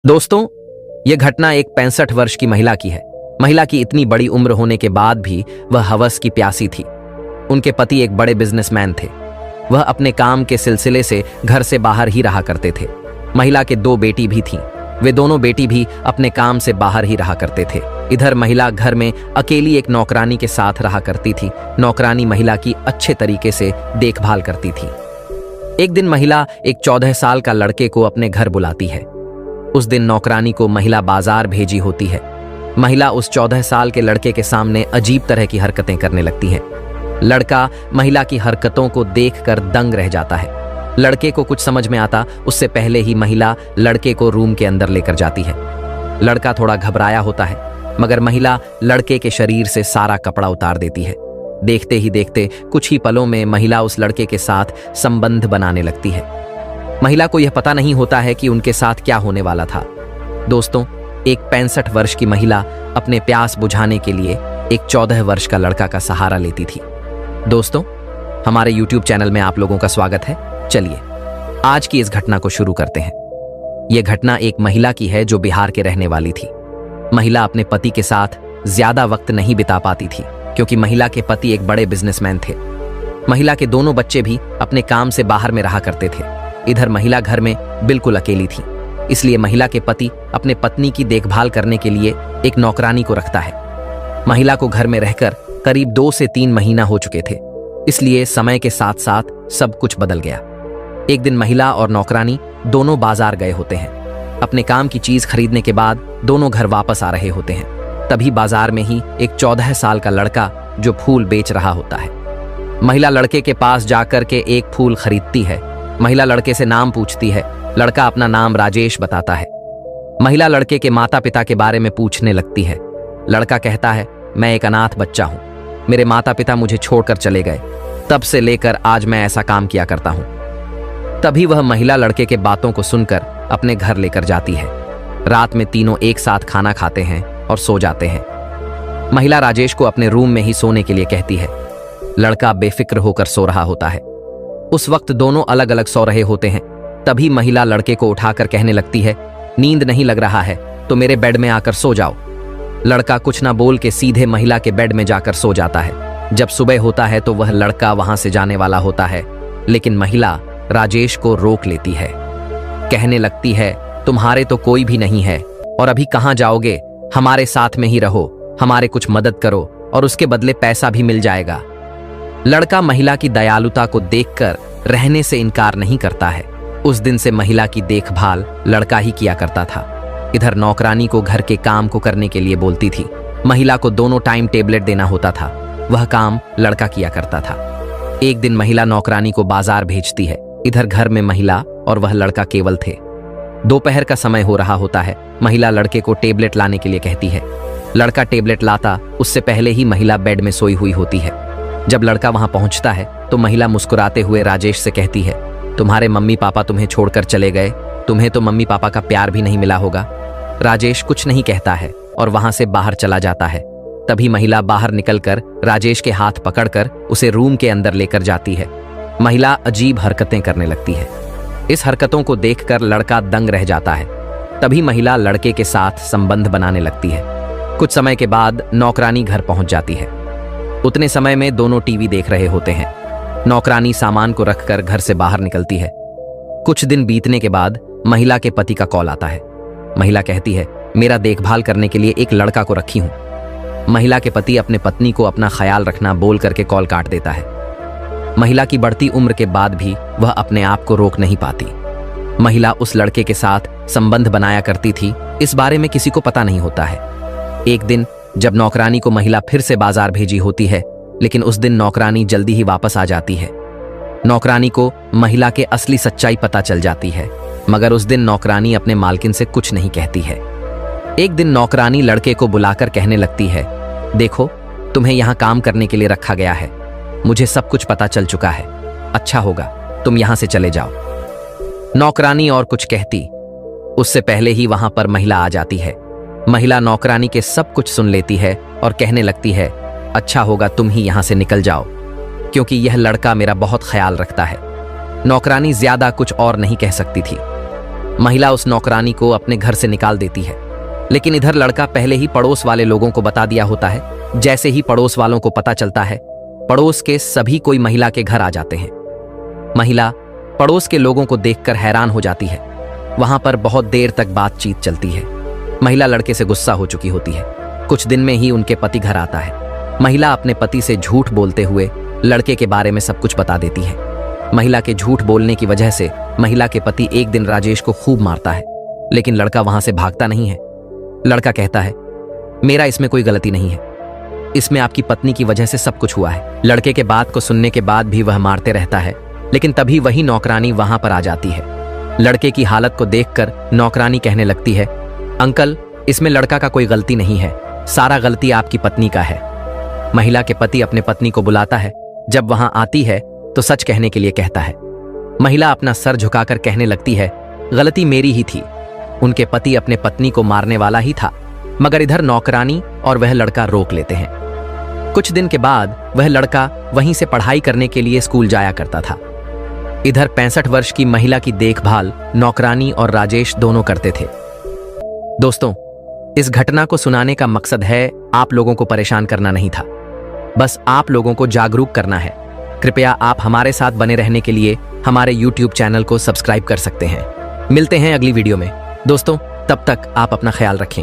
दोस्तों, यह घटना एक 65 वर्ष की महिला की है। महिला की इतनी बड़ी उम्र होने के बाद भी वह हवस की प्यासी थी। उनके पति एक बड़े बिजनेसमैन थे। वह अपने काम के सिलसिले से घर से बाहर ही रहा करते थे। महिला के 2 बेटी भी थीं। वे दोनों बेटी भी अपने काम से बाहर ही रहा करते थे। इधर महिला घर में अकेली एक नौकरानी के साथ रहा करती थी। नौकरानी महिला की अच्छे तरीके से देखभाल करती थी। एक दिन महिला एक 14 साल का लड़के को अपने घर बुलाती है। उस दिन नौकरानी को महिला बाजार भेजी होती है। महिला उस 14 साल के लड़के के सामने अजीब तरह की हरकतें करने लगती है। लड़का महिला की हरकतों को देखकर दंग रह जाता है। लड़के को कुछ समझ में आता उससे पहले ही महिला लड़के को रूम के अंदर लेकर जाती है। लड़का थोड़ा घबराया होता है, मगर महिला लड़के के शरीर से सारा कपड़ा उतार देती है। देखते ही देखते कुछ ही पलों में महिला उस लड़के के साथ संबंध बनाने लगती है। महिला को यह पता नहीं होता है कि उनके साथ क्या होने वाला था। दोस्तों, एक 65 वर्ष की महिला अपने प्यास बुझाने के लिए एक 14 वर्ष का लड़का का सहारा लेती थी। दोस्तों, हमारे YouTube चैनल में आप लोगों का स्वागत है। चलिए आज की इस घटना को शुरू करते हैं। यह घटना एक महिला की है जो बिहार के रहने वाली थी। महिला अपने पति के साथ ज्यादा वक्त नहीं बिता पाती थी क्योंकि महिला के पति एक बड़े बिजनेसमैन थे। महिला के दोनों बच्चे भी अपने काम से बाहर में रहा करते थे। इधर महिला घर में बिल्कुल अकेली थी, इसलिए महिला के पति अपने पत्नी की देखभाल करने के लिए एक नौकरानी को रखता है। महिला को घर में रहकर करीब 2 से 3 महीना हो चुके थे, इसलिए समय के साथ साथ सब कुछ बदल गया। एक दिन महिला और नौकरानी दोनों बाजार गए होते हैं। अपने काम की चीज खरीदने के बाद दोनों घर वापस आ रहे होते हैं। तभी बाजार में ही एक 14 साल का लड़का जो फूल बेच रहा होता है। महिला लड़के के पास जाकर के एक फूल खरीदती है। महिला लड़के से नाम पूछती है। लड़का अपना नाम राजेश बताता है। महिला लड़के के माता पिता के बारे में पूछने लगती है। लड़का कहता है, मैं एक अनाथ बच्चा हूं। मेरे माता पिता मुझे छोड़कर चले गए। तब से लेकर आज मैं ऐसा काम किया करता हूं। तभी वह महिला लड़के के बातों को सुनकर अपने घर लेकर जाती है। रात में तीनों एक साथ खाना खाते हैं और सो जाते हैं। महिला राजेश को अपने रूम में ही सोने के लिए कहती है। लड़का बेफिक्र होकर सो रहा होता है। उस वक्त दोनों अलग अलग सो रहे होते हैं। तभी महिला लड़के को उठाकर कहने लगती है, नींद नहीं लग रहा है तो मेरे बेड में आकर सो जाओ। लड़का कुछ ना बोल के सीधे महिला के बेड में जाकर सो जाता है। जब सुबह होता है तो वह लड़का वहां से जाने वाला होता है, लेकिन महिला राजेश को रोक लेती है। कहने लगती है, तुम्हारे तो कोई भी नहीं है और अभी कहां जाओगे? हमारे साथ में ही रहो, हमारे कुछ मदद करो और उसके बदले पैसा भी मिल जाएगा। लड़का महिला की दयालुता को देखकर रहने से इनकार नहीं करता है। उस दिन से महिला की देखभाल लड़का ही किया करता था। इधर नौकरानी को घर के काम को करने के लिए बोलती थी। महिला को दोनों टाइम टेबलेट देना होता था। वह काम लड़का किया करता था। एक दिन महिला नौकरानी को बाजार भेजती है। इधर घर में महिला और वह लड़का केवल थे। दोपहर का समय हो रहा होता है। महिला लड़के को टेबलेट लाने के लिए कहती है। लड़का टेबलेट लाता उससे पहले ही महिला बेड में सोई हुई होती है। जब लड़का वहां पहुंचता है तो महिला मुस्कुराते हुए राजेश से कहती है, तुम्हारे मम्मी पापा तुम्हें छोड़कर चले गए, तुम्हें तो मम्मी पापा का प्यार भी नहीं मिला होगा। राजेश कुछ नहीं कहता है और वहां से बाहर चला जाता है। तभी महिला बाहर निकलकर राजेश के हाथ पकड़कर उसे रूम के अंदर लेकर जाती है। महिला अजीब हरकतें करने लगती है। इस हरकतों को देखकर लड़का दंग रह जाता है। तभी महिला लड़के के साथ संबंध बनाने लगती है। कुछ समय के बाद नौकरानी घर पहुंच जाती है। उतने समय में दोनों टीवी देख रहे होते हैं। नौकरानी सामान को रखकर घर से बाहर निकलती है। कुछ दिन बीतने के बाद महिला के पति का कॉल आता है। महिला कहती है, मेरा देखभाल करने के लिए एक लड़का को रखी हूं। महिला के पति अपने पत्नी को अपना ख्याल रखना बोल करके कॉल काट देता है। महिला की बढ़ती उम्र के बाद भी वह अपने आप को रोक नहीं पाती। महिला उस लड़के के साथ संबंध बनाया करती थी, इस बारे में किसी को पता नहीं होता है। एक दिन जब नौकरानी को महिला फिर से बाजार भेजी होती है, लेकिन उस दिन नौकरानी जल्दी ही वापस आ जाती है। नौकरानी को महिला के असली सच्चाई पता चल जाती है, मगर उस दिन नौकरानी अपने मालकिन से कुछ नहीं कहती है। एक दिन नौकरानी लड़के को बुलाकर कहने लगती है, देखो, तुम्हें यहां काम करने के लिए रखा गया है। मुझे सब कुछ पता चल चुका है। अच्छा होगा तुम यहां से चले जाओ। नौकरानी और कुछ कहती उससे पहले ही वहां पर महिला आ जाती है। महिला नौकरानी के सब कुछ सुन लेती है और कहने लगती है, अच्छा होगा तुम ही यहां से निकल जाओ, क्योंकि यह लड़का मेरा बहुत ख्याल रखता है। नौकरानी ज्यादा कुछ और नहीं कह सकती थी। महिला उस नौकरानी को अपने घर से निकाल देती है, लेकिन इधर लड़का पहले ही पड़ोस वाले लोगों को बता दिया होता है। जैसे ही पड़ोस वालों को पता चलता है, पड़ोस के सभी कोई महिला के घर आ जाते हैं। महिला पड़ोस के लोगों को देखकर हैरान हो जाती है। वहां पर बहुत देर तक बातचीत चलती है। महिला लड़के से गुस्सा हो चुकी होती है। कुछ दिन में ही उनके पति घर आता है। महिला अपने पति से झूठ बोलते हुए लड़के के बारे में सब कुछ बता देती है। महिला के झूठ बोलने की वजह से महिला के पति एक दिन राजेश को खूब मारता है, लेकिन लड़का वहां से भागता नहीं है। लड़का कहता है, मेरा इसमें कोई गलती नहीं है, इसमें आपकी पत्नी की वजह से सब कुछ हुआ है। लड़के के बात को सुनने के बाद भी वह मारते रहता है, लेकिन तभी वही नौकरानी वहां पर आ जाती है। लड़के की हालत को देखकर नौकरानी कहने लगती है, अंकल, इसमें लड़का का कोई गलती नहीं है, सारा गलती आपकी पत्नी का है। महिला के पति अपने पत्नी को बुलाता है। जब वहां आती है तो सच कहने के लिए कहता है। महिला अपना सर झुकाकर कहने लगती है, गलती मेरी ही थी, उनके पति अपने पत्नी को मारने वाला ही था, मगर इधर नौकरानी और वह लड़का रोक लेते हैं। कुछ दिन के बाद वह लड़का वहीं से पढ़ाई करने के लिए स्कूल जाया करता था। इधर 65 वर्ष की महिला की देखभाल नौकरानी और राजेश दोनों करते थे। दोस्तों, इस घटना को सुनाने का मकसद है आप लोगों को परेशान करना नहीं था, बस आप लोगों को जागरूक करना है। कृपया आप हमारे साथ बने रहने के लिए हमारे YouTube चैनल को सब्सक्राइब कर सकते हैं। मिलते हैं अगली वीडियो में। दोस्तों, तब तक आप अपना ख्याल रखें।